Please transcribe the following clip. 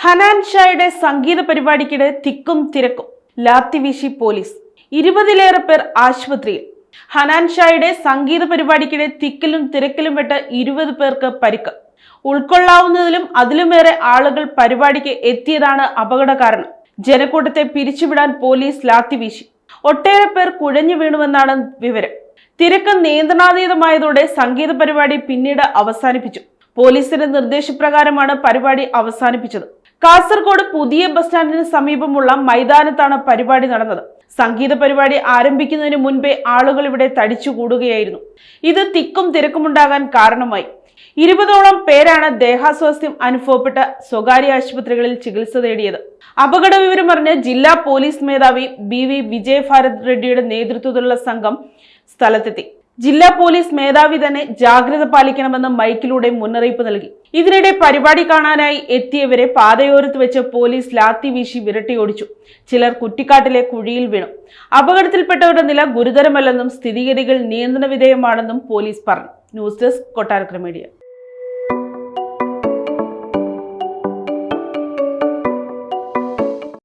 ഹനാൻ ഷായുടെ സംഗീത പരിപാടിക്കിടെ തിക്കും തിരക്കും, ലാത്തിവീശി പോലീസ്. 20-ലേറെ പേർ ആശുപത്രിയിൽ. ഹനാൻ ഷായുടെ സംഗീത പരിപാടിക്കിടെ തിക്കിലും തിരക്കിലും പെട്ട് 20 പേർക്ക് പരിക്ക്. ഉൾക്കൊള്ളാവുന്നതിലും അതിലുമേറെ ആളുകൾ പരിപാടിക്ക് എത്തിയതാണ് അപകട കാരണം. ജനക്കൂട്ടത്തെ പിരിച്ചുവിടാൻ പോലീസ് ലാത്തിവീശി. ഒട്ടേറെ പേർ കുഴഞ്ഞു വീണുവെന്നാണ് വിവരം. തിരക്ക് നിയന്ത്രണാതീതമായതോടെ സംഗീത പരിപാടി പിന്നീട് അവസാനിപ്പിച്ചു. പോലീസിന്റെ നിർദ്ദേശപ്രകാരമാണ് പരിപാടി അവസാനിപ്പിച്ചത്. കാസർഗോഡ് പുതിയ ബസ് സ്റ്റാൻഡിന് സമീപമുള്ള മൈതാനത്താണ് പരിപാടി നടന്നത്. സംഗീത പരിപാടി ആരംഭിക്കുന്നതിന് മുൻപേ ആളുകൾ ഇവിടെ തടിച്ചുകൂടുകയായിരുന്നു. ഇത് തിക്കും തിരക്കുമുണ്ടാകാൻ കാരണമായി. 20ഓളം പേരാണ് ദേഹാസ്വാസ്ഥ്യം അനുഭവപ്പെട്ട സ്വകാര്യ ആശുപത്രികളിൽ ചികിത്സ തേടിയത്. അപകട വിവരമറിഞ്ഞ് ജില്ലാ പോലീസ് മേധാവി BV വിജയഭാരത് റെഡ്ഡിയുടെ നേതൃത്വത്തിലുള്ള സംഘം സ്ഥലത്തെത്തി. ജില്ലാ പോലീസ് മേധാവി തന്നെ ജാഗ്രത പാലിക്കണമെന്ന് മൈക്കിലൂടെ മുന്നറിയിപ്പ് നൽകി. ഇതിനിടെ പരിപാടി കാണാനായി എത്തിയവരെ പാതയോരത്ത് വെച്ച് പോലീസ് ലാത്തി വീശി വിരട്ടിയോടിച്ചു. ചിലർ കുറ്റിക്കാട്ടിലെ കുഴിയിൽ വീണു. അപകടത്തിൽപ്പെട്ടവരുടെ നില ഗുരുതരമല്ലെന്നും സ്ഥിതിഗതികൾ നിയന്ത്രണ വിധേയമാണെന്നും പോലീസ് പറഞ്ഞു. News desk Kottarakkara media.